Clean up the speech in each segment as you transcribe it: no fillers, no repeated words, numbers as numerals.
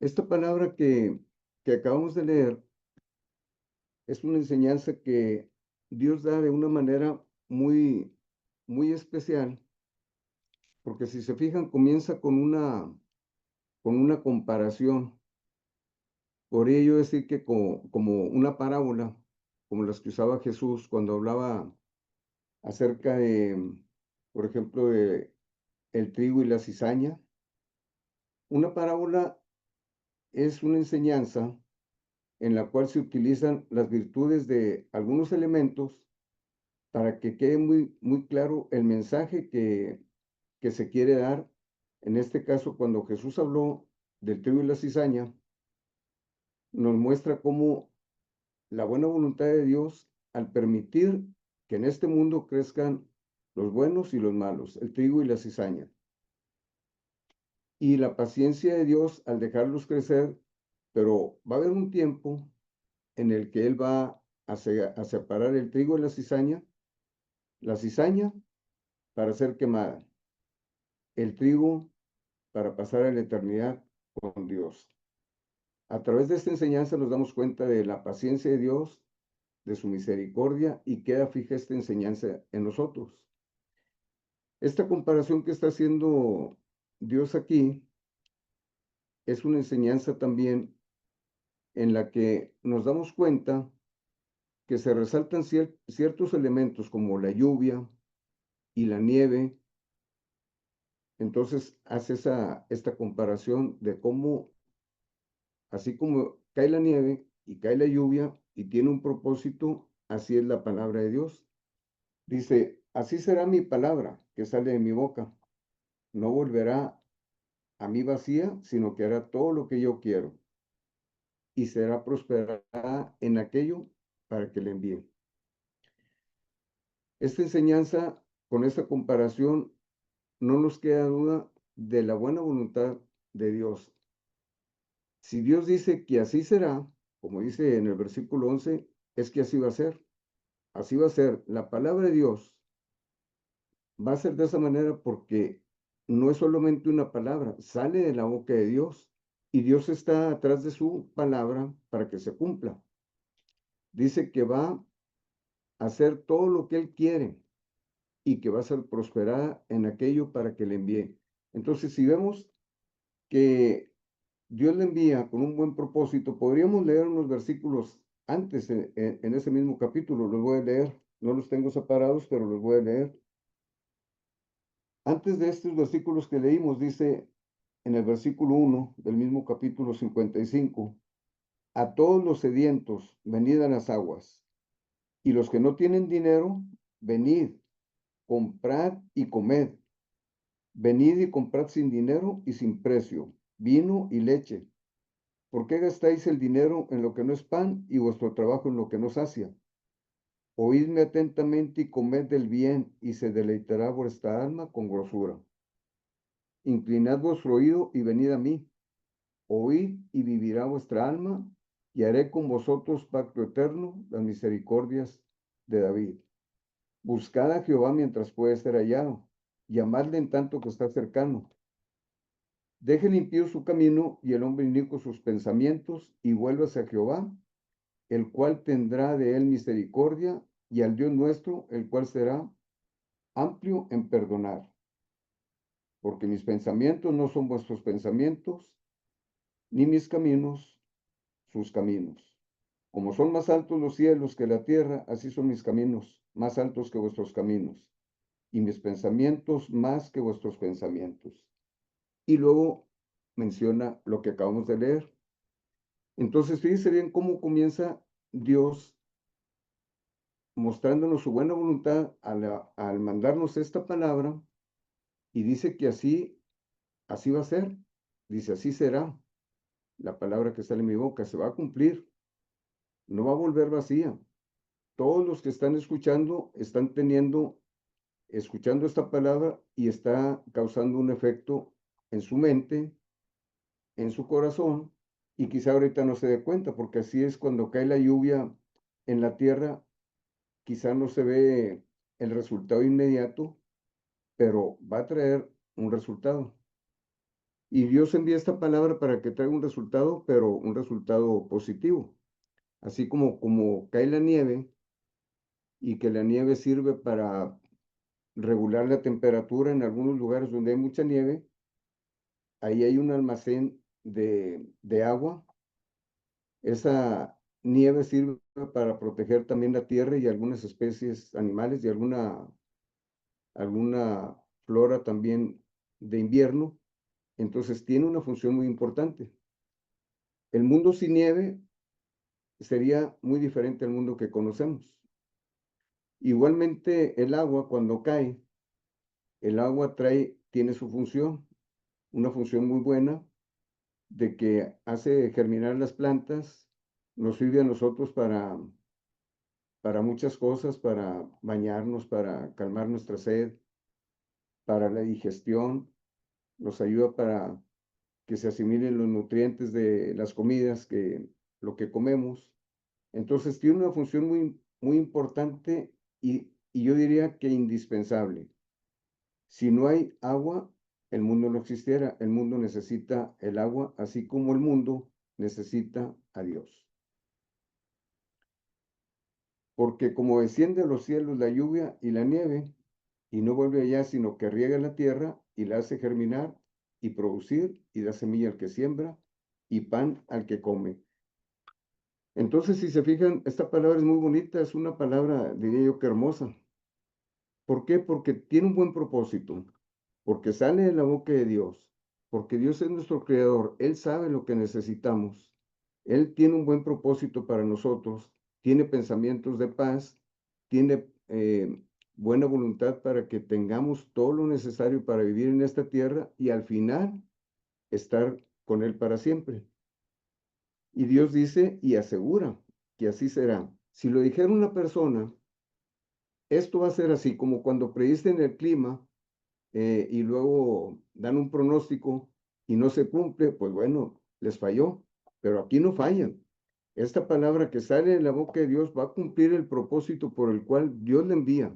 Esta palabra que acabamos de leer es una enseñanza que Dios da de una manera muy especial, porque si se fijan, comienza con una comparación. Por ello decir que como una parábola, como las que usaba Jesús cuando hablaba acerca de, por ejemplo, de el trigo y la cizaña. Una parábola es una enseñanza en la cual se utilizan las virtudes de algunos elementos para que quede muy claro el mensaje que se quiere dar. En este caso, cuando Jesús habló del trigo y la cizaña, nos muestra cómo la buena voluntad de Dios al permitir que en este mundo crezcan los buenos y los malos, el trigo y la cizaña, y la paciencia de Dios al dejarlos crecer, pero va a haber un tiempo en el que Él va a separar el trigo de la cizaña para ser quemada, el trigo para pasar a la eternidad con Dios. A través de esta enseñanza nos damos cuenta de la paciencia de Dios, de su misericordia, y queda fija esta enseñanza en nosotros. Esta comparación que está haciendo Dios aquí es una enseñanza también en la que nos damos cuenta que se resaltan ciertos elementos como la lluvia y la nieve. Entonces hace esta comparación de cómo, así como cae la nieve y cae la lluvia y tiene un propósito, así es la palabra de Dios. Dice, así será mi palabra que sale de mi boca. No volverá a mí vacía, sino que hará todo lo que yo quiero y será prosperada en aquello para que le envíe. Esta enseñanza, con esta comparación, no nos queda duda de la buena voluntad de Dios. Si Dios dice que así será, como dice en el versículo 11, es que así va a ser. Así va a ser. La palabra de Dios va a ser de esa manera porque no es solamente una palabra, sale de la boca de Dios y Dios está atrás de su palabra para que se cumpla. Dice que va a hacer todo lo que Él quiere y que va a ser prosperada en aquello para que le envíe. Entonces, si vemos que Dios le envía con un buen propósito, podríamos leer unos versículos antes en ese mismo capítulo, los voy a leer, no los tengo separados, pero los voy a leer. Antes de estos versículos que leímos, dice en el versículo 1 del mismo capítulo 55, a todos los sedientos, venid a las aguas, y los que no tienen dinero, venid, comprad y comed. Venid y comprad sin dinero y sin precio, vino y leche. ¿Por qué gastáis el dinero en lo que no es pan y vuestro trabajo en lo que no sacia? Oídme atentamente y comed del bien, y se deleitará vuestra alma con grosura. Inclinad vuestro oído y venid a mí. Oíd y vivirá vuestra alma, y haré con vosotros pacto eterno, las misericordias de David. Buscad a Jehová mientras puede ser hallado, llamadle en tanto que está cercano. Deje el impío su camino y el hombre inicuo sus pensamientos, y vuélvase a Jehová, el cual tendrá de él misericordia, y al Dios nuestro, el cual será amplio en perdonar. Porque mis pensamientos no son vuestros pensamientos, ni mis caminos sus caminos. Como son más altos los cielos que la tierra, así son mis caminos, más altos que vuestros caminos, y mis pensamientos más que vuestros pensamientos. Y luego menciona lo que acabamos de leer. Entonces, fíjense bien cómo comienza Dios mostrándonos su buena voluntad al mandarnos esta palabra, y dice que así va a ser. Dice, así será. La palabra que sale de mi boca se va a cumplir, no va a volver vacía. Todos los que están escuchando están escuchando esta palabra y está causando un efecto en su mente, en su corazón, y quizá ahorita no se dé cuenta, porque así es cuando cae la lluvia en la tierra, quizá no se ve el resultado inmediato, pero va a traer un resultado. Y Dios envía esta palabra para que traiga un resultado, pero un resultado positivo. Así como cae la nieve y que la nieve sirve para regular la temperatura en algunos lugares donde hay mucha nieve, ahí hay un almacén de agua. Esa nieve sirve para proteger también la tierra y algunas especies animales y alguna flora también de invierno. Entonces tiene una función muy importante. El mundo sin nieve sería muy diferente al mundo que conocemos. Igualmente el agua cuando cae, el agua tiene su función, una función muy buena de que hace germinar las plantas, nos sirve a nosotros para muchas cosas, para bañarnos, para calmar nuestra sed, para la digestión, nos ayuda para que se asimilen los nutrientes de las comidas, lo que comemos. Entonces tiene una función muy, muy importante y yo diría que indispensable. Si no hay agua, el mundo no existiera. El mundo necesita el agua, así como el mundo necesita a Dios. Porque como desciende a los cielos la lluvia y la nieve, y no vuelve allá, sino que riega la tierra y la hace germinar y producir, y da semilla al que siembra, y pan al que come. Entonces, si se fijan, esta palabra es muy bonita, es una palabra, diría yo, que hermosa. ¿Por qué? Porque tiene un buen propósito, porque sale de la boca de Dios, porque Dios es nuestro creador, Él sabe lo que necesitamos, Él tiene un buen propósito para nosotros, tiene pensamientos de paz, tiene buena voluntad para que tengamos todo lo necesario para vivir en esta tierra y al final estar con Él para siempre. Y Dios dice y asegura que así será. Si lo dijera una persona, esto va a ser así, como cuando predicen el clima y luego dan un pronóstico y no se cumple, pues bueno, les falló, pero aquí no fallan. Esta palabra que sale de la boca de Dios va a cumplir el propósito por el cual Dios le envía,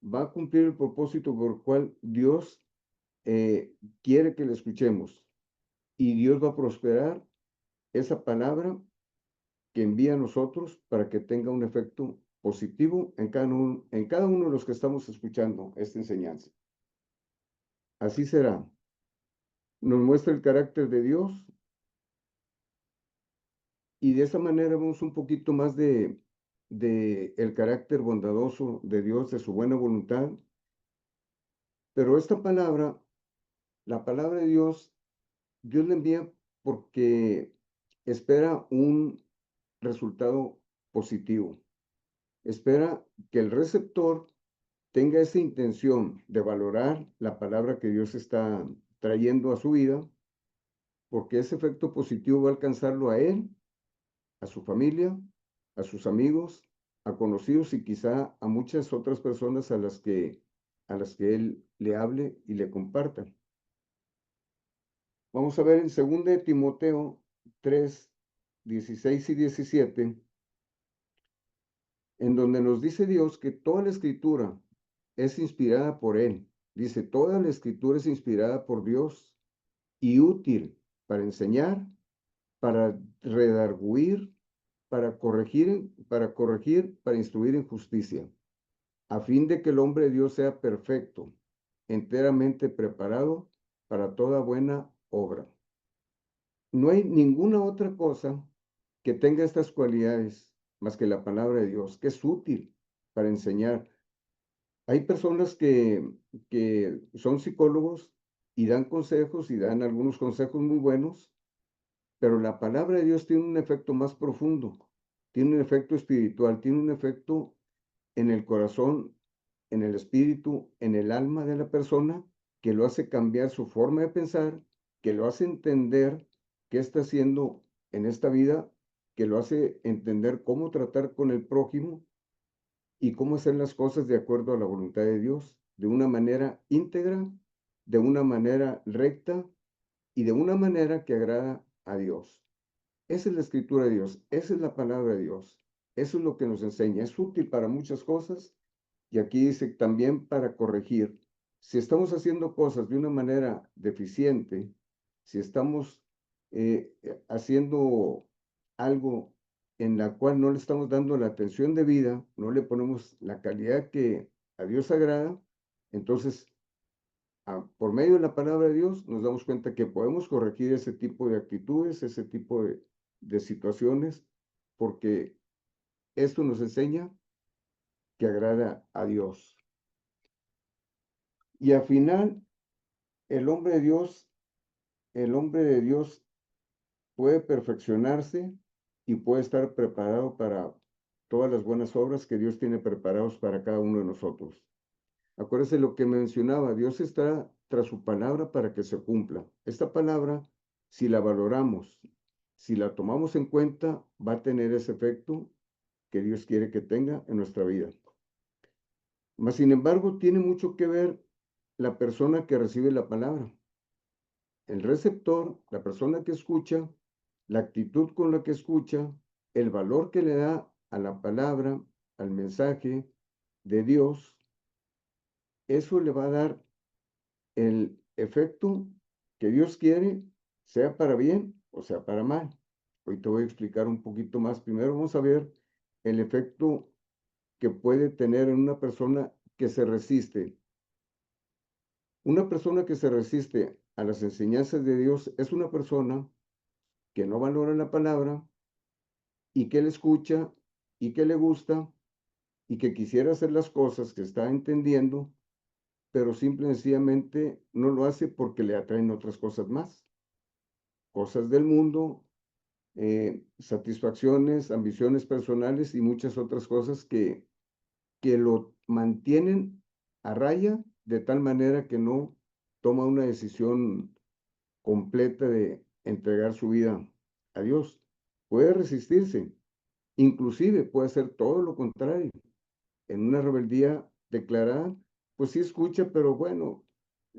va a cumplir el propósito por el cual Dios quiere que le escuchemos y Dios va a prosperar esa palabra que envía a nosotros para que tenga un efecto positivo en cada uno de los que estamos escuchando esta enseñanza. Así será. Nos muestra el carácter de Dios y de esa manera vemos un poquito más de el carácter bondadoso de Dios, de su buena voluntad. Pero esta palabra, la palabra de Dios, Dios la envía porque espera un resultado positivo. Espera que el receptor tenga esa intención de valorar la palabra que Dios está trayendo a su vida, porque ese efecto positivo va a alcanzarlo a él, a su familia, a sus amigos, a conocidos y quizá a muchas otras personas a las que él le hable y le comparta. Vamos a ver en 2 de Timoteo 3, 16 y 17, en donde nos dice Dios que toda la escritura es inspirada por Él. Dice, toda la escritura es inspirada por Dios y útil para enseñar, para redarguir, para instruir en justicia, a fin de que el hombre de Dios sea perfecto, enteramente preparado para toda buena obra. No hay ninguna otra cosa que tenga estas cualidades más que la palabra de Dios, que es útil para enseñar. Hay personas que son psicólogos y dan consejos y dan algunos consejos muy buenos, pero la palabra de Dios tiene un efecto más profundo, tiene un efecto espiritual, tiene un efecto en el corazón, en el espíritu, en el alma de la persona, que lo hace cambiar su forma de pensar, que lo hace entender qué está haciendo en esta vida, que lo hace entender cómo tratar con el prójimo y cómo hacer las cosas de acuerdo a la voluntad de Dios, de una manera íntegra, de una manera recta y de una manera que agrada a Dios. Esa es la escritura de Dios, esa es la palabra de Dios. Eso es lo que nos enseña. Es útil para muchas cosas y aquí dice también para corregir. Si estamos haciendo cosas de una manera deficiente, si estamos haciendo algo en la cual no le estamos dando la atención debida, no le ponemos la calidad que a Dios agrada, entonces por medio de la palabra de Dios nos damos cuenta que podemos corregir ese tipo de actitudes, ese tipo de situaciones, porque esto nos enseña que agrada a Dios. Y al final, el hombre de Dios, el hombre de Dios puede perfeccionarse y puede estar preparado para todas las buenas obras que Dios tiene preparados para cada uno de nosotros. Acuérdense lo que mencionaba, Dios está tras su palabra para que se cumpla. Esta palabra, si la valoramos, si la tomamos en cuenta, va a tener ese efecto que Dios quiere que tenga en nuestra vida. Mas, sin embargo, tiene mucho que ver la persona que recibe la palabra. El receptor, la persona que escucha, la actitud con la que escucha, el valor que le da a la palabra, al mensaje de Dios, eso le va a dar el efecto que Dios quiere, sea para bien o sea para mal. Hoy te voy a explicar un poquito más. Primero vamos a ver el efecto que puede tener en una persona que se resiste. Una persona que se resiste a las enseñanzas de Dios es una persona que no valora la palabra y que le escucha y que le gusta y que quisiera hacer las cosas que está entendiendo, pero simple y sencillamente no lo hace porque le atraen otras cosas más, cosas del mundo, satisfacciones, ambiciones personales y muchas otras cosas que lo mantienen a raya de tal manera que no toma una decisión completa de entregar su vida a Dios. Puede resistirse, inclusive puede hacer todo lo contrario. En una rebeldía declarada, pues sí escucha, pero bueno,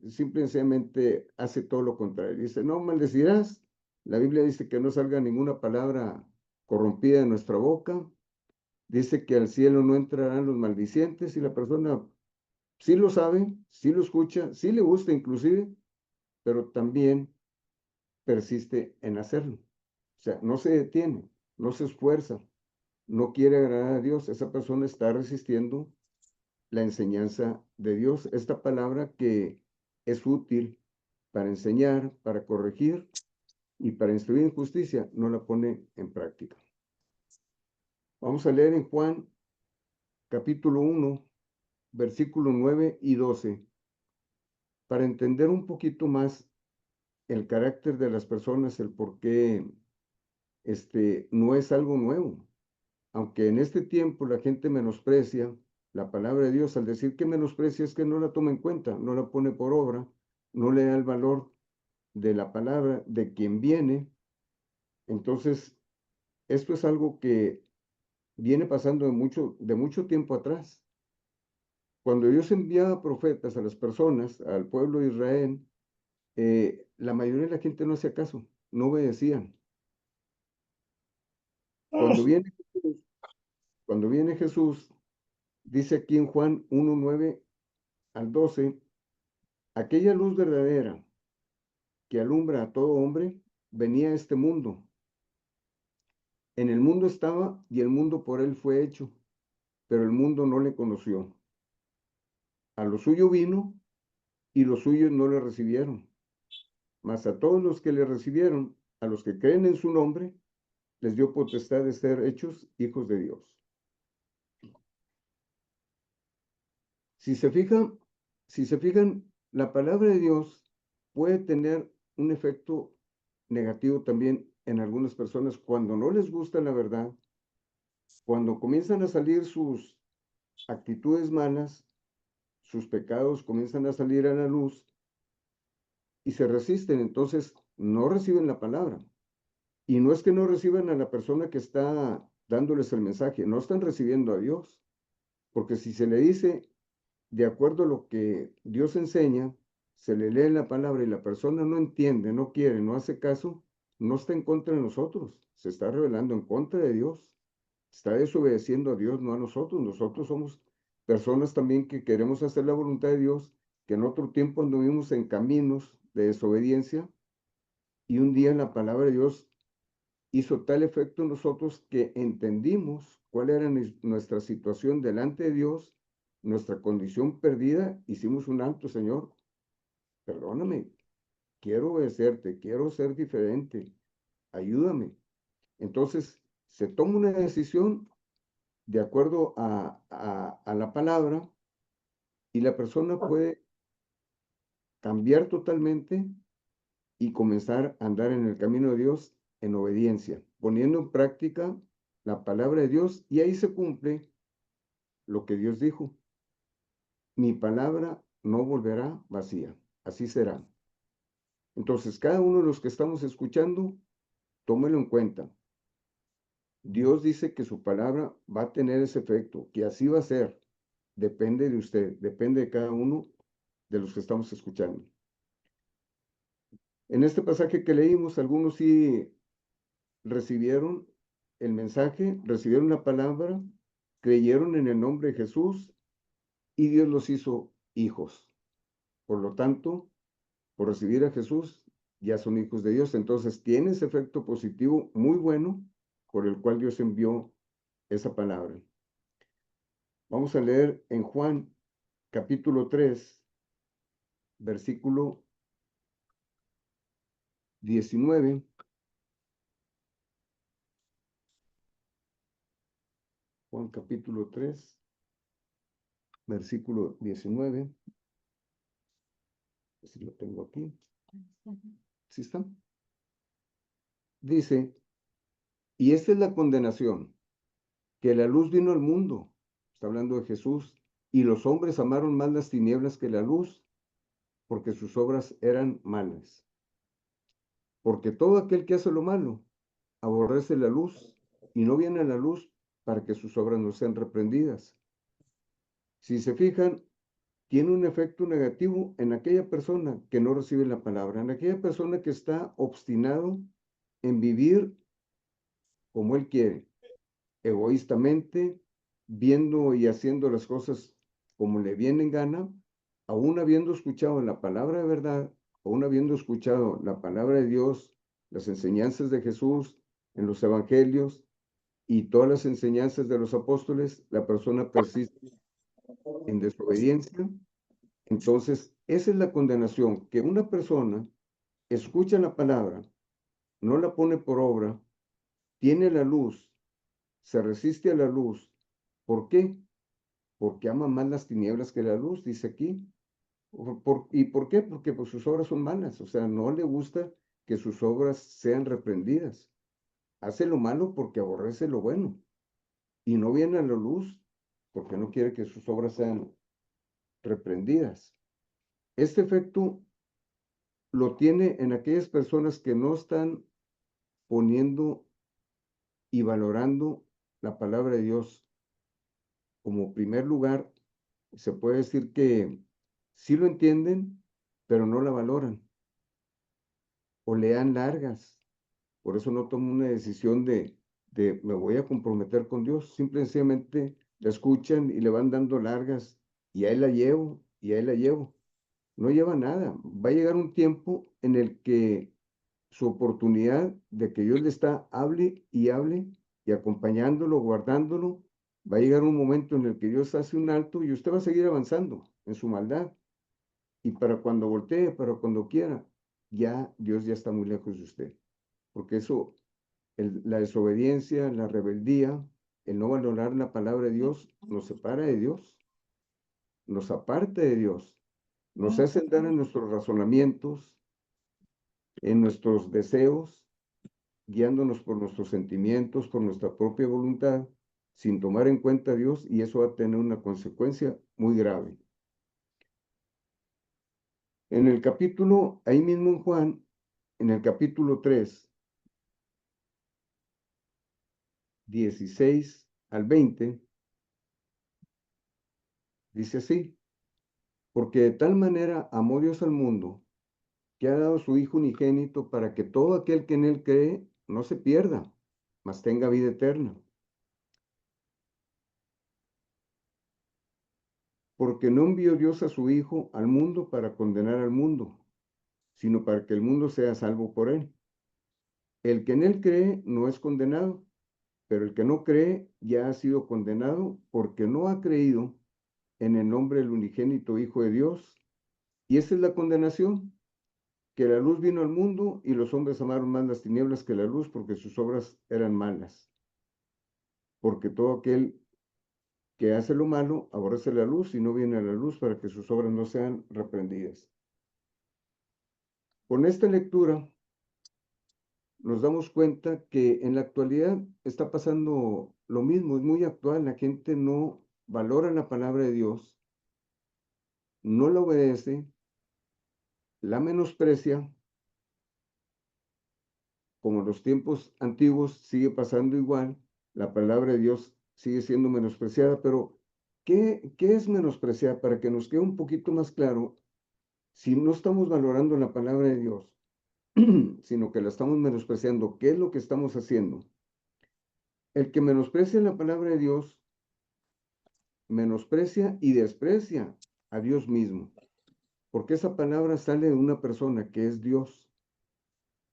simplemente hace todo lo contrario. Dice, no maldecirás. La Biblia dice que no salga ninguna palabra corrompida de nuestra boca. Dice que al cielo no entrarán los maldicientes y la persona sí lo sabe, sí lo escucha, sí le gusta inclusive, pero también persiste en hacerlo. O sea, no se detiene, no se esfuerza, no quiere agradar a Dios. Esa persona está resistiendo la enseñanza de Dios, esta palabra que es útil para enseñar, para corregir y para instruir en justicia, no la pone en práctica. Vamos a leer en Juan capítulo 1, versículos 9 y 12, para entender un poquito más el carácter de las personas, el por qué no es algo nuevo. Aunque en este tiempo la gente menosprecia la palabra de Dios, al decir que menosprecia es que no la toma en cuenta, no la pone por obra, no le da el valor de la palabra de quien viene. Entonces, esto es algo que viene pasando de mucho tiempo atrás. Cuando Dios enviaba profetas a las personas, al pueblo de Israel, la mayoría de la gente no hacía caso, no obedecían. Cuando viene Jesús, cuando viene Jesús, dice aquí en Juan 1:9 al 12, aquella luz verdadera que alumbra a todo hombre venía a este mundo. En el mundo estaba y el mundo por él fue hecho, pero el mundo no le conoció. A lo suyo vino y los suyos no le recibieron. Mas a todos los que le recibieron, a los que creen en su nombre, les dio potestad de ser hechos hijos de Dios. Si se fijan, si se fijan, la palabra de Dios puede tener un efecto negativo también en algunas personas cuando no les gusta la verdad, cuando comienzan a salir sus actitudes malas, sus pecados comienzan a salir a la luz y se resisten, entonces no reciben la palabra. Y no es que no reciban a la persona que está dándoles el mensaje, no están recibiendo a Dios, porque si se le dice de acuerdo a lo que Dios enseña, se le lee la palabra y la persona no entiende, no quiere, no hace caso, no está en contra de nosotros, se está rebelando en contra de Dios, está desobedeciendo a Dios, no a nosotros. Nosotros somos personas también que queremos hacer la voluntad de Dios, que en otro tiempo anduvimos en caminos de desobediencia, Y un día la palabra de Dios hizo tal efecto en nosotros que entendimos cuál era nuestra situación delante de Dios, nuestra condición perdida. Hicimos un alto, Señor, perdóname, quiero obedecerte, quiero ser diferente, ayúdame. Entonces, se toma una decisión de acuerdo a la palabra y la persona puede cambiar totalmente y comenzar a andar en el camino de Dios en obediencia, poniendo en práctica la palabra de Dios, y ahí se cumple lo que Dios dijo: mi palabra no volverá vacía, así será. Entonces, cada uno de los que estamos escuchando, tómelo en cuenta. Dios dice que su palabra va a tener ese efecto, que así va a ser. Depende de usted, depende de cada uno de los que estamos escuchando. En este pasaje que leímos, algunos sí recibieron el mensaje, recibieron la palabra, creyeron en el nombre de Jesús y Dios los hizo hijos. Por lo tanto, por recibir a Jesús, ya son hijos de Dios. Entonces, tiene ese efecto positivo muy bueno por el cual Dios envió esa palabra. Vamos a leer en Juan capítulo 3, versículo 19. Juan capítulo 3, versículo 19. Si lo tengo aquí. ¿Sí está? Dice: y esta es la condenación, que la luz vino al mundo. Está hablando de Jesús. Y los hombres amaron más las tinieblas que la luz, porque sus obras eran malas. Porque todo aquel que hace lo malo aborrece la luz y no viene a la luz para que sus obras no sean reprendidas. Si se fijan, tiene un efecto negativo en aquella persona que no recibe la palabra, en aquella persona que está obstinado en vivir como él quiere, egoístamente, viendo y haciendo las cosas como le viene en gana, aún habiendo escuchado la palabra de verdad, aún habiendo escuchado la palabra de Dios, las enseñanzas de Jesús en los evangelios y todas las enseñanzas de los apóstoles, la persona persiste en desobediencia. Entonces, esa es la condenación, que una persona escucha la palabra, no la pone por obra, tiene la luz, se resiste a la luz. ¿Por qué? Porque ama más las tinieblas que la luz, dice aquí. ¿Y por qué? Porque pues, sus obras son malas, o sea, no le gusta que sus obras sean reprendidas. Hace lo malo porque aborrece lo bueno y no viene a la luz porque no quiere que sus obras sean reprendidas. Este efecto lo tiene en aquellas personas que no están poniendo y valorando la palabra de Dios como primer lugar. Se puede decir que sí lo entienden, pero no la valoran o le dan largas. Por eso no toman una decisión de me voy a comprometer con Dios. Simplemente la escuchan y le van dando largas y ahí la llevo y ahí la llevo. No lleva nada. Va a llegar un tiempo en el que su oportunidad de que Dios le está hable y acompañándolo, guardándolo, va a llegar un momento en el que Dios hace un alto y usted va a seguir avanzando en su maldad. Y para cuando voltee, para cuando quiera, ya Dios ya está muy lejos de usted. Porque eso, la desobediencia, la rebeldía, el no valorar la palabra de Dios, nos separa de Dios, nos aparta de Dios, nos hace andar en nuestros razonamientos, en nuestros deseos, guiándonos por nuestros sentimientos, por nuestra propia voluntad, sin tomar en cuenta a Dios, y eso va a tener una consecuencia muy grave. En el capítulo, ahí mismo en Juan, en el capítulo 3, 16 al 20, dice así: porque de tal manera amó Dios al mundo, que ha dado su Hijo unigénito para que todo aquel que en él cree no se pierda, mas tenga vida eterna. Porque no envió Dios a su Hijo al mundo para condenar al mundo, sino para que el mundo sea salvo por él. El que en él cree no es condenado, pero el que no cree ya ha sido condenado porque no ha creído en el nombre del unigénito Hijo de Dios. Y esa es la condenación, que la luz vino al mundo y los hombres amaron más las tinieblas que la luz porque sus obras eran malas. Porque todo aquel que hace lo malo aborrece la luz y no viene a la luz para que sus obras no sean reprendidas. Con esta lectura nos damos cuenta que en la actualidad está pasando lo mismo, es muy actual, la gente no valora la palabra de Dios, no la obedece, la menosprecia, como en los tiempos antiguos sigue pasando igual, la palabra de Dios sigue siendo menospreciada, pero ¿qué es menospreciar? Para que nos quede un poquito más claro, si no estamos valorando la palabra de Dios, sino que la estamos menospreciando, ¿qué es lo que estamos haciendo? El que menosprecia la palabra de Dios, menosprecia y desprecia a Dios mismo, porque esa palabra sale de una persona que es Dios.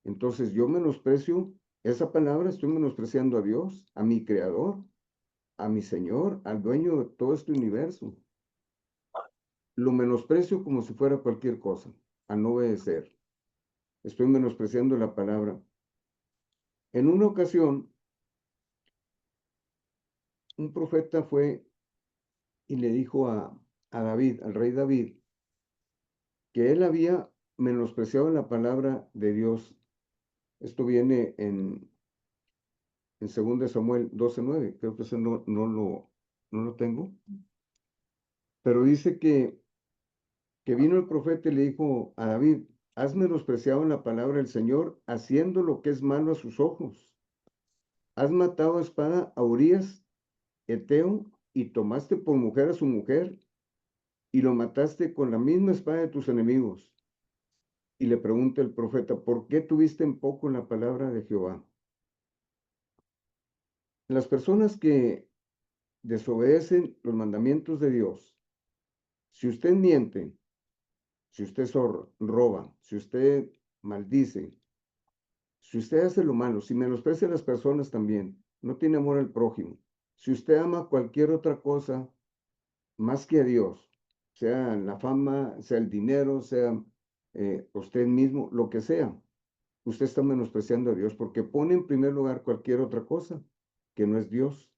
Entonces yo menosprecio esa palabra, estoy menospreciando a Dios, a mi creador, a mi Señor, al dueño de todo este universo. Lo menosprecio como si fuera cualquier cosa, a no obedecer. Estoy menospreciando la palabra. En una ocasión, un profeta fue y le dijo a David, al rey David, que él había menospreciado la palabra de Dios. Esto viene en 2 Samuel 12:9. Creo que eso no lo tengo. Pero dice que vino el profeta y le dijo a David, has menospreciado la palabra del Señor, haciendo lo que es malo a sus ojos. Has matado a espada a Urías, Eteo, y tomaste por mujer a su mujer, y lo mataste con la misma espada de tus enemigos. Y le pregunta el profeta, ¿por qué tuviste en poco la palabra de Jehová? Las personas que desobedecen los mandamientos de Dios, si usted miente, si usted roba, si usted maldice, si usted hace lo malo, si menosprecia a las personas también, no tiene amor al prójimo, si usted ama cualquier otra cosa más que a Dios, sea la fama, sea el dinero, sea usted mismo, lo que sea, usted está menospreciando a Dios porque pone en primer lugar cualquier otra cosa que no es Dios.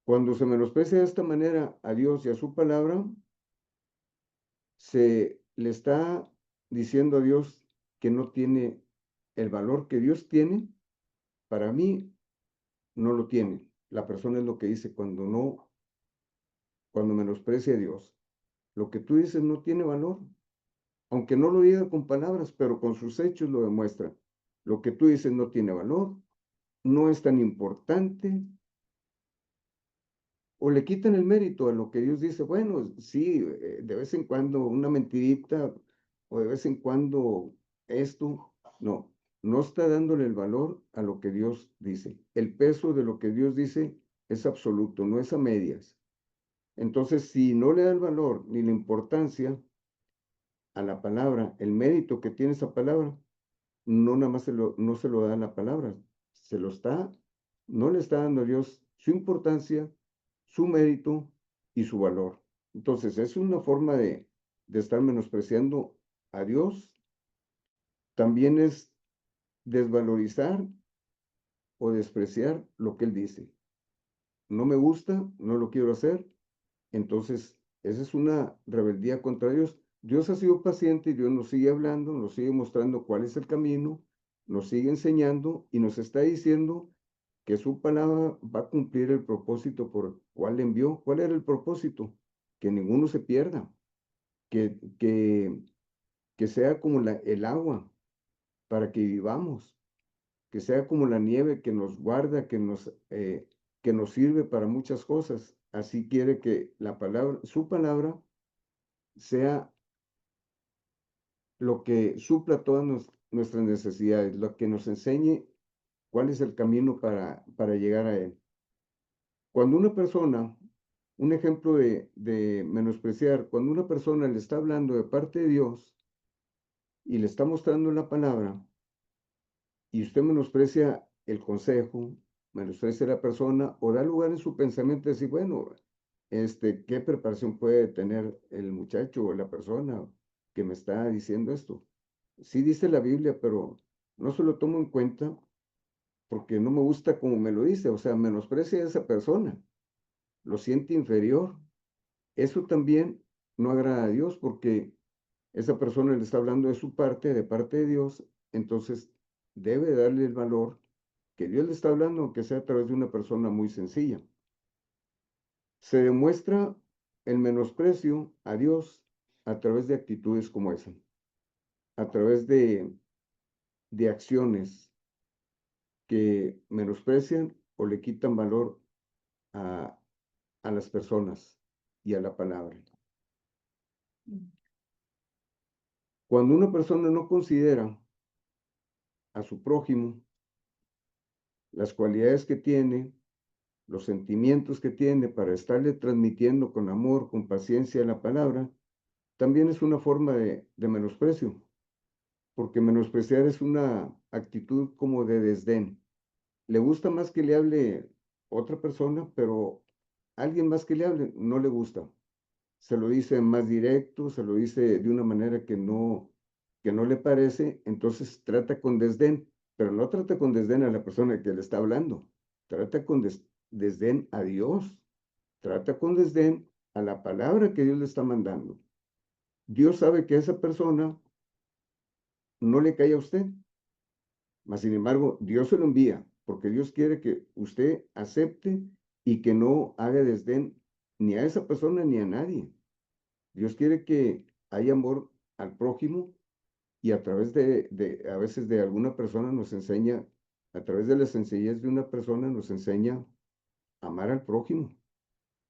Cuando se menosprecia de esta manera a Dios y a su palabra, se le está diciendo a Dios que no tiene el valor que Dios tiene. Para mí, no lo tiene. La persona es lo que dice cuando menosprecia a Dios. Lo que tú dices no tiene valor, aunque no lo diga con palabras, pero con sus hechos lo demuestra. Lo que tú dices no tiene valor, no es tan importante, o le quitan el mérito a lo que Dios dice. Bueno, sí, de vez en cuando una mentirita, o de vez en cuando esto, no está dándole el valor a lo que Dios dice. El peso de lo que Dios dice es absoluto, no es a medias. Entonces, si no le da el valor ni la importancia a la palabra, el mérito que tiene esa palabra, no nada más no se lo da a la palabra, no le está dando a Dios su importancia, su mérito y su valor. Entonces, es una forma de estar menospreciando a Dios. También es desvalorizar o despreciar lo que Él dice. No me gusta, no lo quiero hacer. Entonces, esa es una rebeldía contra Dios. Dios ha sido paciente y Dios nos sigue hablando, nos sigue mostrando cuál es el camino, nos sigue enseñando y nos está diciendo que su palabra va a cumplir el propósito por el cual le envió. ¿Cuál era el propósito? Que ninguno se pierda, que, que, que sea como el agua para que vivamos, que sea como la nieve que nos guarda, que nos sirve para muchas cosas. Así quiere que la palabra, su palabra, sea lo que supla todas nuestras necesidades, lo que nos enseñe cuál es el camino para llegar a Él. Cuando una persona, un ejemplo de menospreciar, cuando una persona le está hablando de parte de Dios y le está mostrando la palabra, y usted menosprecia el consejo, menosprecia a la persona o da lugar en su pensamiento de decir, bueno, ¿qué preparación puede tener el muchacho o la persona que me está diciendo esto? Sí dice la Biblia, pero no se lo tomo en cuenta porque no me gusta como me lo dice, o sea, menosprecia a esa persona, lo siente inferior. Eso también no agrada a Dios porque esa persona le está hablando de parte de Dios, entonces debe darle el valor que Dios le está hablando, aunque sea a través de una persona muy sencilla. Se demuestra el menosprecio a Dios a través de actitudes como esa, a través de acciones que menosprecian o le quitan valor a, a las personas y a la palabra. Cuando una persona no considera a su prójimo, las cualidades que tiene, los sentimientos que tiene para estarle transmitiendo con amor, con paciencia la palabra, también es una forma de menosprecio, porque menospreciar es una actitud como de desdén. Le gusta más que le hable otra persona, pero alguien más que le hable no le gusta. Se lo dice más directo, se lo dice de una manera que no le parece, entonces trata con desdén, pero no trata con desdén a la persona que le está hablando, trata con desdén a Dios, trata con desdén a la palabra que Dios le está mandando. Dios sabe que esa persona no le cae a usted, mas sin embargo, Dios se lo envía, porque Dios quiere que usted acepte y que no haga desdén ni a esa persona ni a nadie. Dios quiere que haya amor al prójimo y a través a veces de alguna persona nos enseña, a través de la sencillez de una persona nos enseña a amar al prójimo,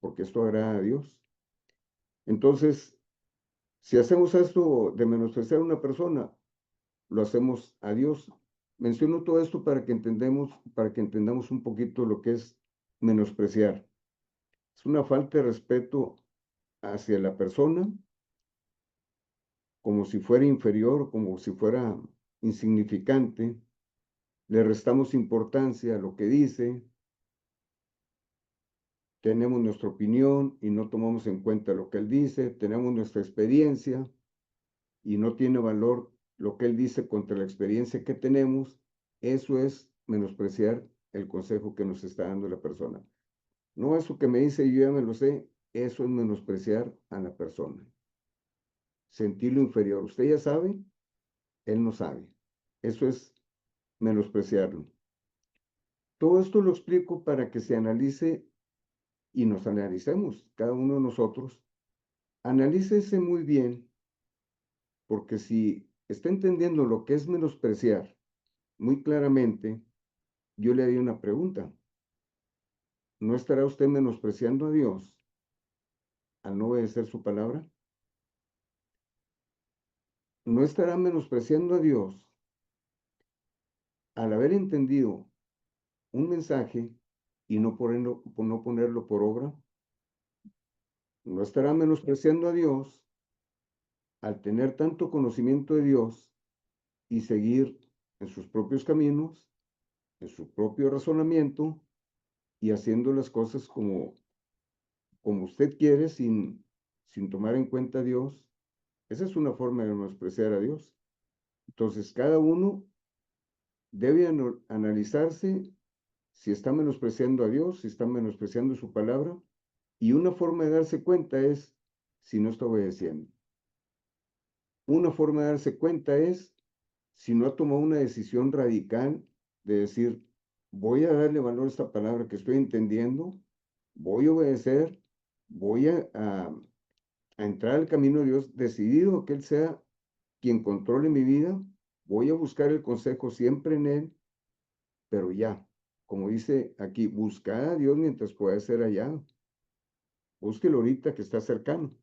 porque esto agrada a Dios. Entonces, si hacemos esto de menospreciar a una persona, lo hacemos a Dios. Menciono todo esto para que entendamos un poquito lo que es menospreciar. Es una falta de respeto hacia la persona, como si fuera inferior, como si fuera insignificante. Le restamos importancia a lo que dice, tenemos nuestra opinión y no tomamos en cuenta lo que él dice, tenemos nuestra experiencia y no tiene valor lo que él dice contra la experiencia que tenemos. Eso es menospreciar el consejo que nos está dando la persona. No eso que me dice yo ya me lo sé, eso es menospreciar a la persona. Sentirlo inferior. Usted ya sabe, él no sabe. Eso es menospreciarlo. Todo esto lo explico para que se analice y nos analicemos, cada uno de nosotros. Analícese muy bien, porque si está entendiendo lo que es menospreciar muy claramente, yo le haría una pregunta. ¿No estará usted menospreciando a Dios al no obedecer su palabra? ¿No estará menospreciando a Dios al haber entendido un mensaje y no ponerlo por obra? ¿No estará menospreciando a Dios al tener tanto conocimiento de Dios y seguir en sus propios caminos, en su propio razonamiento y haciendo las cosas como usted quiere sin tomar en cuenta a Dios? Esa es una forma de menospreciar a Dios. Entonces, cada uno debe analizarse si está menospreciando a Dios, si está menospreciando su palabra, y una forma de darse cuenta es si no está obedeciendo. Una forma de darse cuenta es si no ha tomado una decisión radical de decir, voy a darle valor a esta palabra que estoy entendiendo, voy a obedecer, voy a entrar al camino de Dios, decidido que Él sea quien controle mi vida, voy a buscar el consejo siempre en Él, pero ya, como dice aquí, buscar a Dios mientras pueda ser hallado. Búsquelo ahorita que está cercano.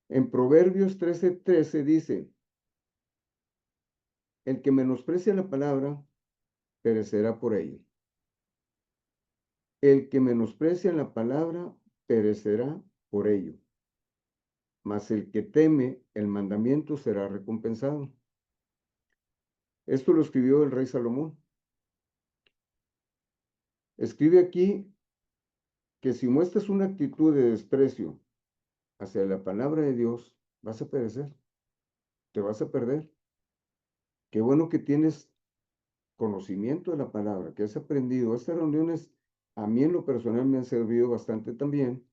En Proverbios 13:13 dice, el que menosprecia la palabra, perecerá por ello. El que menosprecia la palabra, perecerá por ello. Mas el que teme el mandamiento será recompensado. Esto lo escribió el rey Salomón. Escribe aquí que si muestras una actitud de desprecio hacia la palabra de Dios, vas a perecer, te vas a perder. Qué bueno que tienes conocimiento de la palabra, que has aprendido. Estas reuniones a mí en lo personal me han servido bastante también.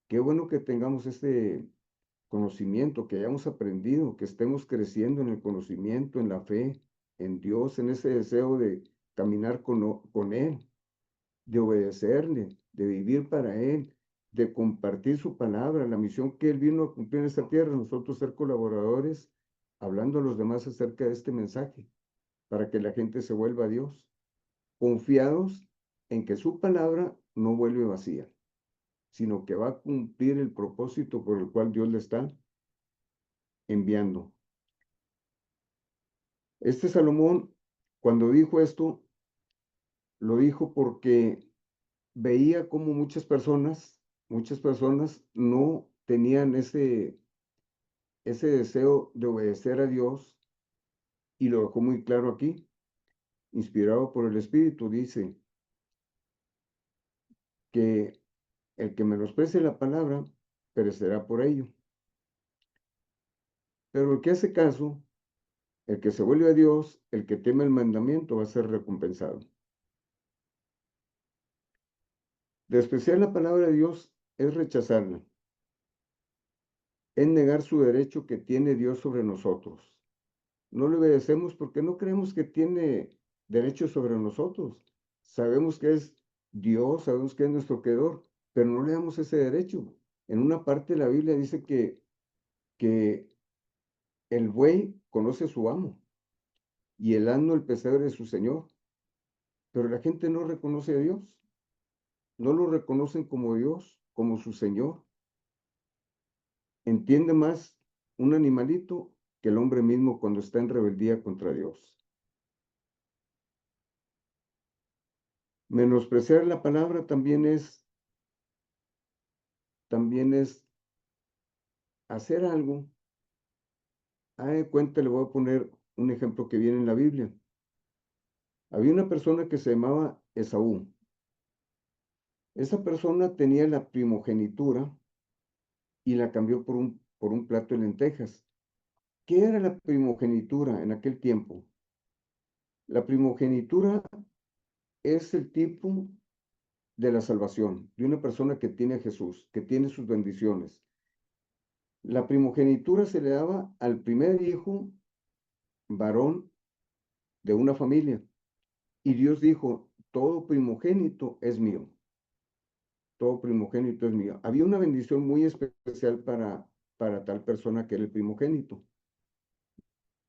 Qué bueno que tengamos este conocimiento, que hayamos aprendido, que estemos creciendo en el conocimiento, en la fe, en Dios, en ese deseo de caminar con Él, de obedecerle, de vivir para Él, de compartir su palabra, la misión que Él vino a cumplir en esta tierra, nosotros ser colaboradores, hablando a los demás acerca de este mensaje, para que la gente se vuelva a Dios, confiados en que su palabra no vuelve vacía, sino que va a cumplir el propósito por el cual Dios le está enviando. Este Salomón, cuando dijo esto, lo dijo porque veía como muchas personas no tenían ese deseo de obedecer a Dios, y lo dejó muy claro aquí, inspirado por el Espíritu, dice que el que menosprecie la palabra perecerá por ello. Pero el que hace caso, el que se vuelve a Dios, el que teme el mandamiento, va a ser recompensado. Despreciar la palabra de Dios es rechazarla, es negar su derecho que tiene Dios sobre nosotros. No le obedecemos porque no creemos que tiene derecho sobre nosotros. Sabemos que es Dios, sabemos que es nuestro creador, pero no le damos ese derecho. En una parte de la Biblia dice que el buey conoce a su amo y el asno el pesebre de su señor, pero la gente no reconoce a Dios, no lo reconocen como Dios, como su Señor. Entiende más un animalito que el hombre mismo cuando está en rebeldía contra Dios. Menospreciar la palabra también es hacer algo. De cuenta, le voy a poner un ejemplo que viene en la Biblia. Había una persona que se llamaba Esaú. Esa persona tenía la primogenitura y la cambió por un plato de lentejas. ¿Qué era la primogenitura en aquel tiempo? La primogenitura es el tipo de la salvación, de una persona que tiene a Jesús, que tiene sus bendiciones. La primogenitura se le daba al primer hijo varón de una familia. Y Dios dijo, todo primogénito es mío, todo primogénito es mío. Había una bendición muy especial para tal persona que era el primogénito.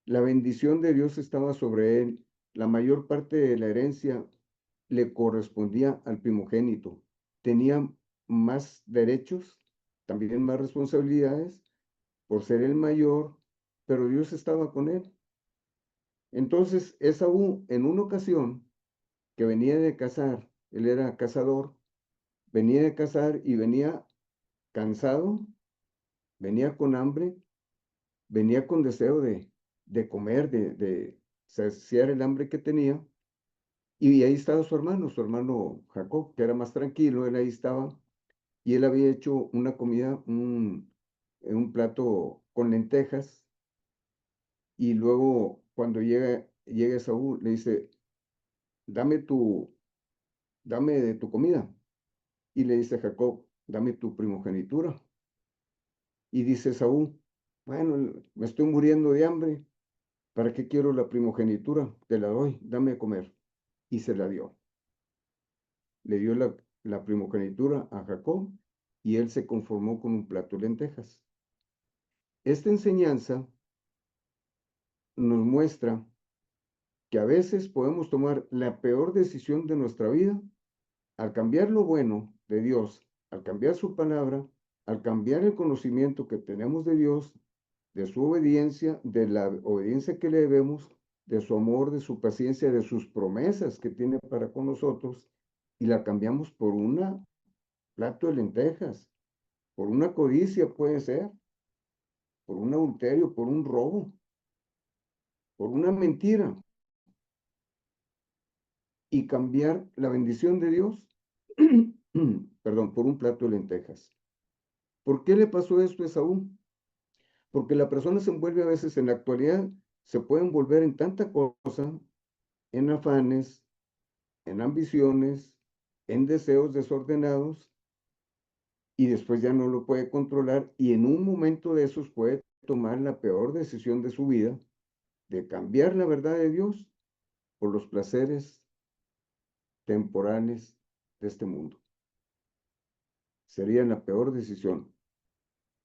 La bendición de Dios estaba sobre él. La mayor parte de la herencia le correspondía al primogénito. Tenía más derechos, también más responsabilidades por ser el mayor, pero Dios estaba con él. Entonces, Esaú, en una ocasión que venía de cazar, él era cazador, venía de cazar y venía cansado, venía con hambre, venía con deseo de comer, de saciar el hambre que tenía. Y ahí estaba su hermano Jacob, que era más tranquilo, él ahí estaba, y él había hecho una comida, un plato con lentejas, y luego cuando llega Saúl, le dice, dame dame de tu comida. Y le dice Jacob, dame tu primogenitura. Y dice Saúl, bueno, me estoy muriendo de hambre, ¿para qué quiero la primogenitura? Te la doy, dame de comer. Y se la dio. Le dio la primogenitura a Jacob y él se conformó con un plato de lentejas. Esta enseñanza nos muestra que a veces podemos tomar la peor decisión de nuestra vida al cambiar lo bueno de Dios, al cambiar su palabra, al cambiar el conocimiento que tenemos de Dios, de su obediencia, de la obediencia que le debemos, de su amor, de su paciencia, de sus promesas que tiene para con nosotros, y la cambiamos por un plato de lentejas, por una codicia puede ser, por un adulterio, por un robo, por una mentira. y cambiar la bendición de Dios, perdón, por un plato de lentejas. ¿Por qué le pasó esto a Esaú? Porque la persona se envuelve a veces en la actualidad, se puede envolver en tanta cosa, en afanes, en ambiciones, en deseos desordenados, y después ya no lo puede controlar, y en un momento de esos puede tomar la peor decisión de su vida, de cambiar la verdad de Dios por los placeres temporales de este mundo. Sería la peor decisión.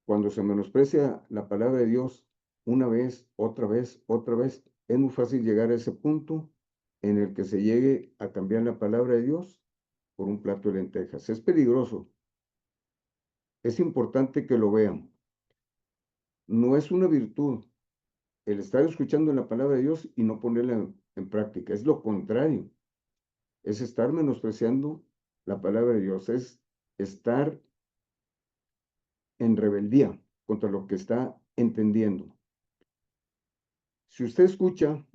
Cuando se menosprecia la palabra de Dios una vez, otra vez, es muy fácil llegar a ese punto en el que se llegue a cambiar la palabra de Dios por un plato de lentejas. Es peligroso. Es importante que lo vean. No es una virtud el estar escuchando la palabra de Dios y no ponerla en práctica. Es lo contrario. Es estar menospreciando la palabra de Dios. Es estar en rebeldía contra lo que está entendiendo. Si usted escucha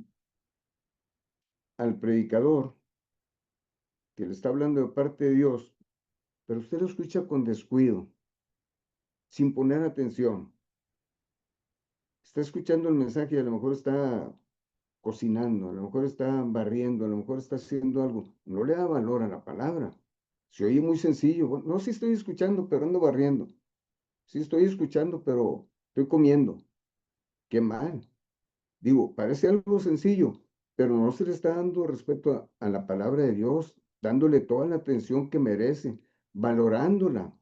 al predicador que le está hablando de parte de Dios, pero usted lo escucha con descuido, sin poner atención, está escuchando el mensaje y a lo mejor está cocinando, a lo mejor está barriendo, a lo mejor está haciendo algo, no le da valor a la palabra. Se oye muy sencillo. Bueno, no, sí estoy escuchando, pero ando barriendo. Sí estoy escuchando, pero estoy comiendo. Qué mal. Digo, parece algo sencillo, pero no se le está dando respeto a la palabra de Dios, dándole toda la atención que merece, valorándola,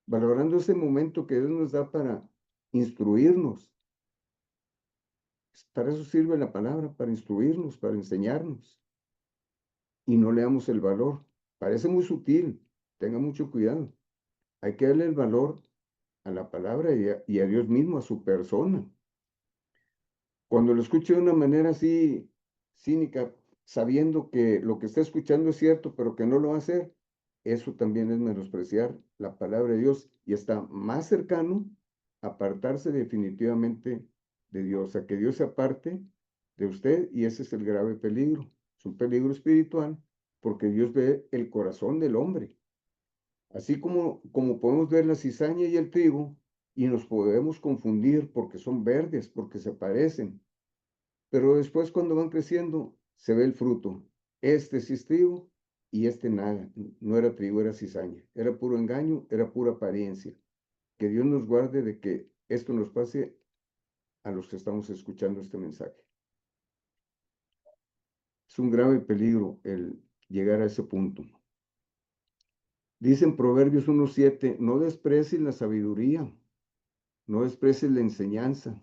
valorando ese momento que Dios nos da para instruirnos. Para eso sirve la palabra, para instruirnos, para enseñarnos. Y no le damos el valor. Parece muy sutil, tenga mucho cuidado. Hay que darle el valor a la palabra y a Dios mismo, a su persona. Cuando lo escuche de una manera así cínica, sabiendo que lo que está escuchando es cierto, pero que no lo va a hacer, eso también es menospreciar la palabra de Dios y está más cercano a apartarse definitivamente de Dios, a que Dios se aparte de usted, y ese es el grave peligro. Es un peligro espiritual porque Dios ve el corazón del hombre. Así como podemos ver la cizaña y el trigo y nos podemos confundir porque son verdes, porque se parecen, pero después cuando van creciendo se ve el fruto. Este sí es trigo y este nada, no era trigo, era cizaña, era puro engaño, era pura apariencia. Que Dios nos guarde de que esto nos pase a los que estamos escuchando este mensaje. Es un grave peligro el llegar a ese punto. Dice en Proverbios 1:7, no desprecies la sabiduría, no desprecies la enseñanza.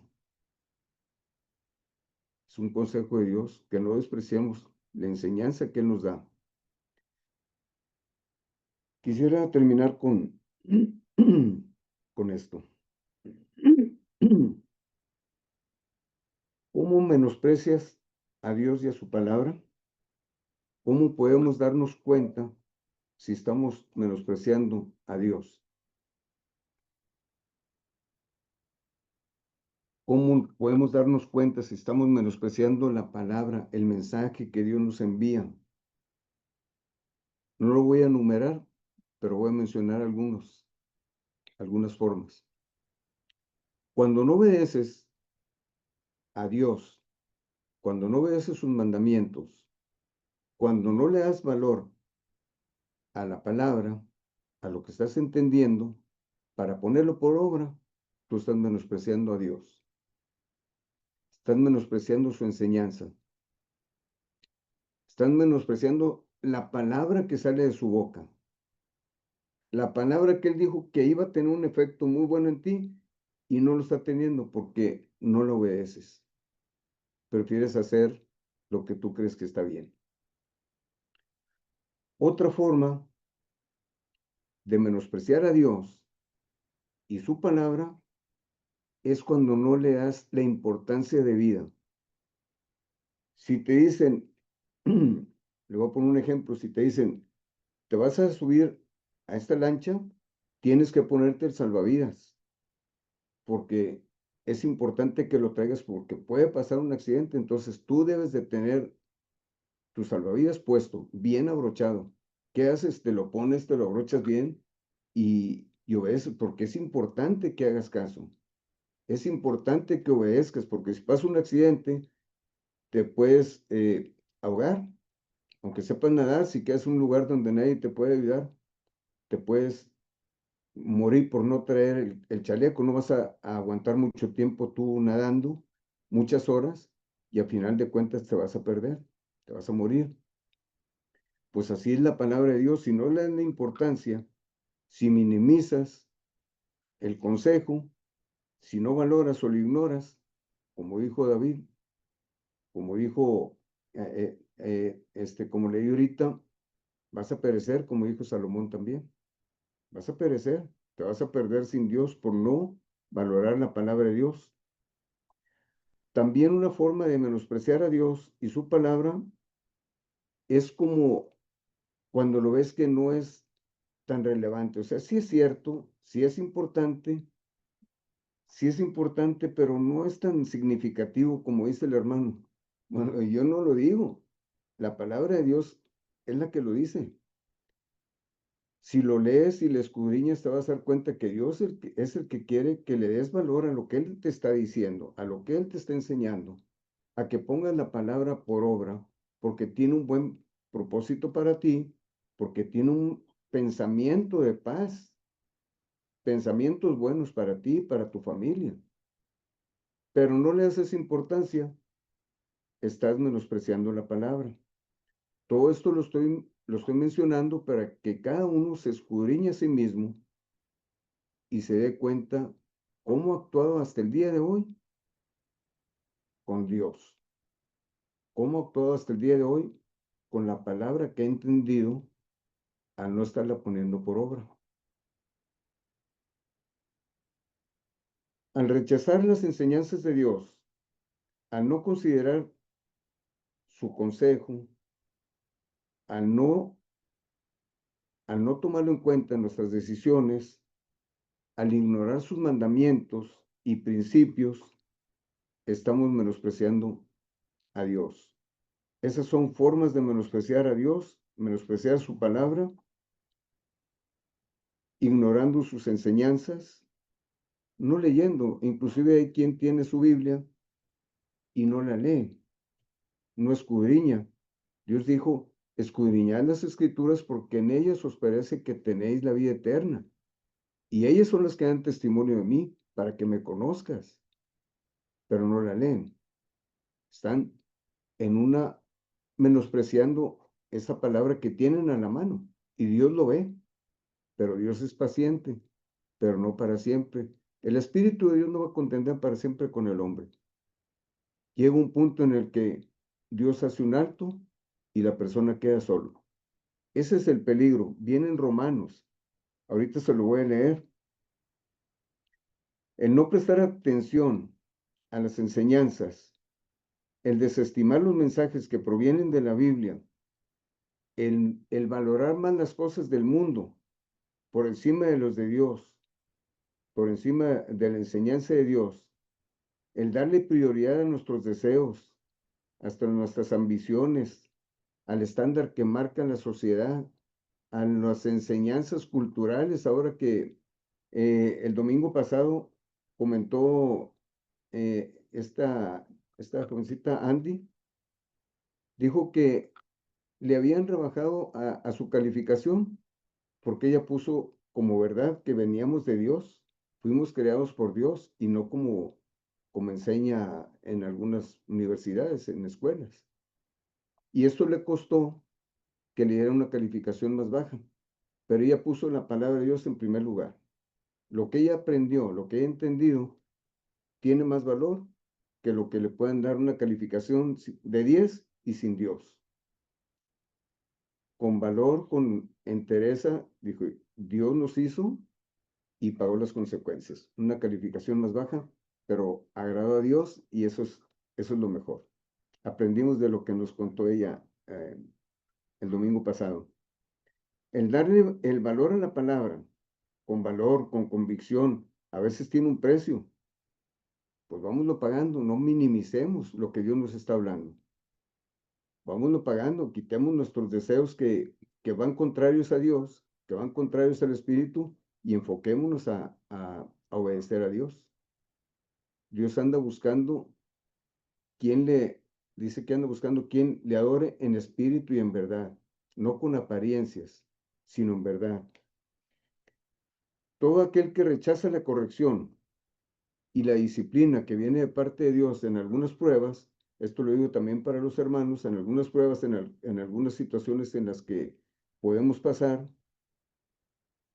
Es un consejo de Dios, que no despreciemos la enseñanza que Él nos da. Quisiera terminar con esto. ¿Cómo menosprecias a Dios y a su palabra? ¿Cómo podemos darnos cuenta si estamos menospreciando a Dios? ¿Cómo podemos darnos cuenta si estamos menospreciando la palabra, el mensaje que Dios nos envía? No lo voy a enumerar, pero voy a mencionar algunas formas. Cuando no obedeces a Dios, cuando no obedeces sus mandamientos, cuando no le das valor a la palabra, a lo que estás entendiendo, para ponerlo por obra, tú estás menospreciando a Dios. Estás menospreciando su enseñanza. Estás menospreciando la palabra que sale de su boca. La palabra que Él dijo que iba a tener un efecto muy bueno en ti y no lo está teniendo porque no lo obedeces. Prefieres hacer lo que tú crees que está bien. Otra forma de menospreciar a Dios y su palabra es cuando no le das la importancia de vida. Si te dicen, le voy a poner un ejemplo, si te dicen, te vas a subir a esta lancha, tienes que ponerte el salvavidas, porque es importante que lo traigas porque puede pasar un accidente, entonces tú debes de tener tu salvavidas puesto, bien abrochado. ¿Qué haces? Te lo pones, te lo abrochas bien y obedeces, porque es importante que hagas caso. Es importante que obedezcas, porque si pasa un accidente, te puedes ahogar. Aunque sepas nadar, si quedas en un lugar donde nadie te puede ayudar, te puedes morir por no traer el chaleco. No vas a aguantar mucho tiempo tú nadando, muchas horas, y al final de cuentas te vas a perder, te vas a morir. Pues así es la palabra de Dios. Si no le das la importancia, si minimizas el consejo, si no valoras o lo ignoras, como dijo David, como dijo, como leí ahorita, vas a perecer, como dijo Salomón también. Vas a perecer, te vas a perder sin Dios por no valorar la palabra de Dios. También una forma de menospreciar a Dios y su palabra es como cuando lo ves que no es tan relevante. O sea, sí es cierto, sí es importante, pero no es tan significativo como dice el hermano. Bueno, yo no lo digo. La palabra de Dios es la que lo dice. Si lo lees y le escudriñas, te vas a dar cuenta que Dios es el que quiere que le des valor a lo que Él te está diciendo, a lo que Él te está enseñando, a que pongas la palabra por obra, porque tiene un buen propósito para ti, porque tiene un pensamiento de paz, pensamientos buenos para ti y para tu familia. Pero no le haces importancia, estás menospreciando la palabra. Todo esto lo estoy mencionando para que cada uno se escudriñe a sí mismo y se dé cuenta cómo ha actuado hasta el día de hoy con Dios, cómo ha actuado hasta el día de hoy con la palabra que ha entendido al no estarla poniendo por obra. Al rechazar las enseñanzas de Dios, al no considerar su consejo, al no, al no tomarlo en cuenta en nuestras decisiones, al ignorar sus mandamientos y principios, estamos menospreciando a Dios. Esas son formas de menospreciar a Dios, menospreciar su palabra, ignorando sus enseñanzas, no leyendo. Inclusive hay quien tiene su Biblia y no la lee, no escudriña. Dios dijo, escudriñad las escrituras porque en ellas os parece que tenéis la vida eterna. Y ellas son las que dan testimonio de mí para que me conozcas, pero no la leen. Están en una menospreciando esa palabra que tienen a la mano. Y Dios lo ve, pero Dios es paciente, pero no para siempre. El Espíritu de Dios no va a contender para siempre con el hombre. Llega un punto en el que Dios hace un alto y la persona queda solo. Ese es el peligro. Vienen Romanos. Ahorita se lo voy a leer. El no prestar atención a las enseñanzas, el desestimar los mensajes que provienen de la Biblia, el valorar más las cosas del mundo por encima de los de Dios, por encima de la enseñanza de Dios, el darle prioridad a nuestros deseos, hasta nuestras ambiciones, al estándar que marca la sociedad, a las enseñanzas culturales. Ahora que el domingo pasado comentó esta jovencita Andy, dijo que le habían rebajado a su calificación porque ella puso como verdad que veníamos de Dios, fuimos creados por Dios y no como enseña en algunas universidades, en escuelas. Y esto le costó que le diera una calificación más baja, pero ella puso la palabra de Dios en primer lugar. Lo que ella aprendió, lo que ella ha entendido, tiene más valor que lo que le pueden dar una calificación de 10 y sin Dios. Con valor, con entereza, dijo, Dios nos hizo y pagó las consecuencias. Una calificación más baja, pero agradó a Dios y eso es lo mejor. Aprendimos de lo que nos contó ella el domingo pasado. El darle el valor a la palabra, con valor, con convicción, a veces tiene un precio. Pues vámonos pagando, no minimicemos lo que Dios nos está hablando. vámonos pagando, quitemos nuestros deseos que van contrarios a Dios, que van contrarios al Espíritu, y enfoquémonos a obedecer a Dios. Dios anda buscando quien le, dice que anda buscando quien le adore en espíritu y en verdad, no con apariencias, sino en verdad. Todo aquel que rechaza la corrección y la disciplina que viene de parte de Dios en algunas pruebas, esto lo digo también para los hermanos, en algunas pruebas, en algunas situaciones en las que podemos pasar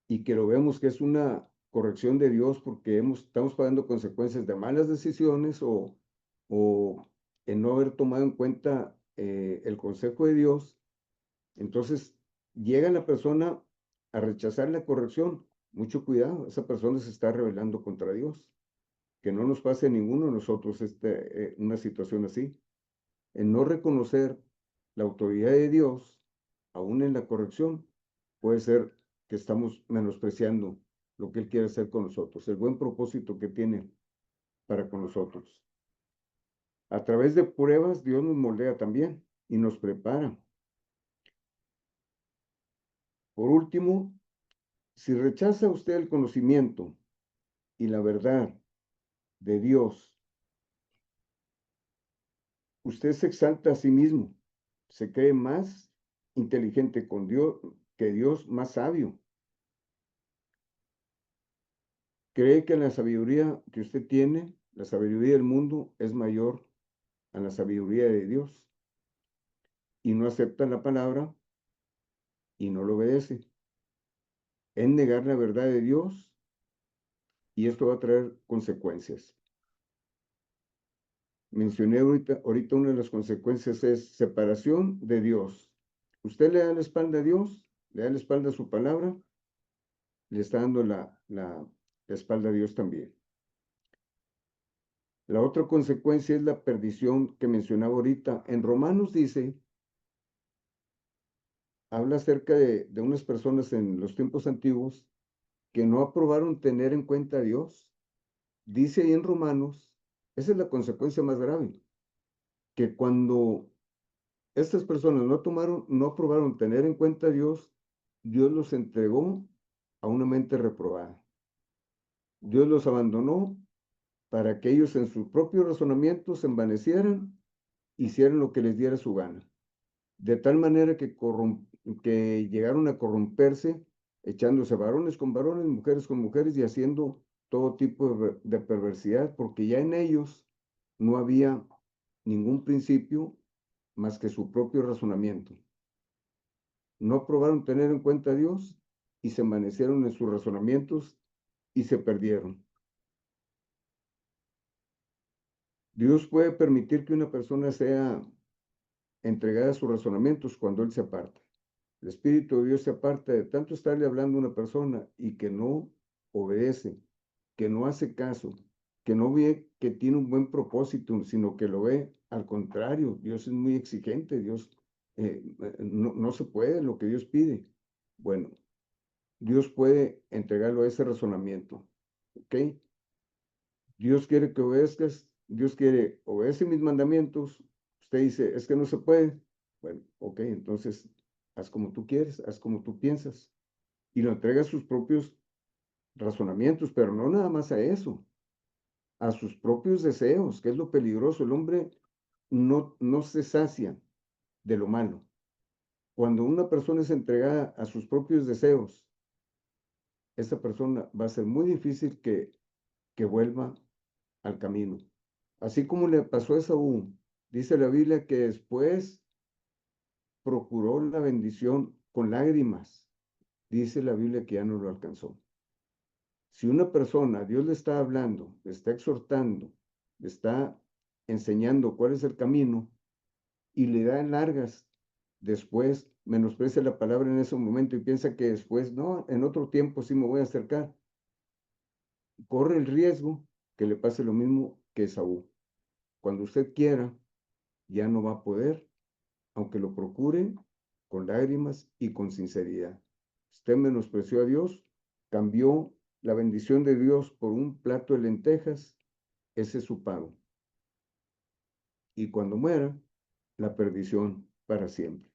y que lo vemos que es una corrección de Dios porque estamos pagando consecuencias de malas decisiones o en no haber tomado en cuenta el consejo de Dios, entonces llega la persona a rechazar la corrección. Mucho cuidado, esa persona se está rebelando contra Dios. Que no nos pase a ninguno de nosotros una situación así. En no reconocer la autoridad de Dios, aún en la corrección, puede ser que estamos menospreciando lo que Él quiere hacer con nosotros, el buen propósito que tiene para con nosotros. A través de pruebas, Dios nos moldea también y nos prepara. Por último, si rechaza usted el conocimiento y la verdad de Dios, usted se exalta a sí mismo, se cree más inteligente con Dios que Dios, más sabio. Cree que la sabiduría que usted tiene, la sabiduría del mundo, es mayor a la sabiduría de Dios. Y no acepta la palabra y no lo obedece. Es negar la verdad de Dios y esto va a traer consecuencias. Mencioné ahorita una de las consecuencias es separación de Dios. Usted le da la espalda a Dios, le da la espalda a su palabra, le está dando la espalda a Dios también. La otra consecuencia es la perdición que mencionaba ahorita. En Romanos dice, habla acerca de unas personas en los tiempos antiguos que no aprobaron tener en cuenta a Dios. Dice ahí en Romanos, esa es la consecuencia más grave, que cuando estas personas no aprobaron tener en cuenta a Dios, Dios los entregó a una mente reprobada. Dios los abandonó para que ellos en sus propios razonamientos se envanecieran, hicieran lo que les diera su gana. De tal manera que llegaron a corromperse, echándose varones con varones, mujeres con mujeres y haciendo todo tipo de perversidad, porque ya en ellos no había ningún principio más que su propio razonamiento. No aprobaron tener en cuenta a Dios y se envanecieron en sus razonamientos y se perdieron. Dios puede permitir que una persona sea entregada a sus razonamientos cuando Él se aparta. El Espíritu de Dios se aparta de tanto estarle hablando a una persona y que no obedece, que no hace caso, que no ve que tiene un buen propósito, sino que lo ve al contrario. Dios es muy exigente, Dios no se puede lo que Dios pide. Bueno, Dios puede entregarlo a ese razonamiento, ¿ok? Dios quiere que obedezcas, Dios quiere, obedece mis mandamientos. Usted dice, es que no se puede. Bueno, ok, entonces haz como tú quieres, haz como tú piensas. Y lo entrega a sus propios razonamientos, pero no nada más a eso, a sus propios deseos, que es lo peligroso. El hombre no se sacia de lo malo. Cuando una persona es entregada a sus propios deseos, esa persona va a ser muy difícil que vuelva al camino. Así como le pasó a Esaú, dice la Biblia que después procuró la bendición con lágrimas. Dice la Biblia que ya no lo alcanzó. Si una persona, Dios le está hablando, le está exhortando, le está enseñando cuál es el camino y le da largas, después menosprecia la palabra en ese momento y piensa que después, no, en otro tiempo sí me voy a acercar, corre el riesgo que le pase lo mismo que Esaú. Cuando usted quiera, ya no va a poder, aunque lo procure con lágrimas y con sinceridad. Usted menospreció a Dios, cambió la bendición de Dios por un plato de lentejas, ese es su pago. Y cuando muera, la perdición para siempre.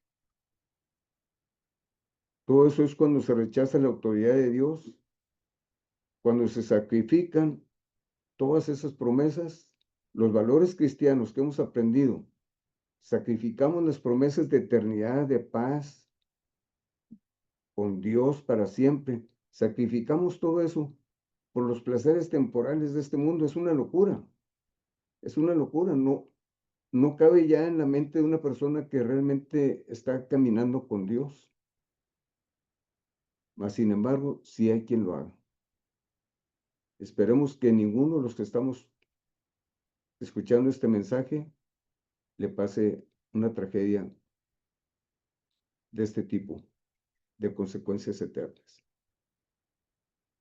Todo eso es cuando se rechaza la autoridad de Dios, cuando se sacrifican todas esas promesas, los valores cristianos que hemos aprendido. Sacrificamos las promesas de eternidad, de paz con Dios para siempre. Sacrificamos todo eso por los placeres temporales de este mundo. Es una locura. Es una locura. No cabe ya en la mente de una persona que realmente está caminando con Dios. Mas, sin embargo, sí hay quien lo haga. Esperemos que ninguno de los que estamos escuchando este mensaje le pase una tragedia de este tipo, de consecuencias eternas.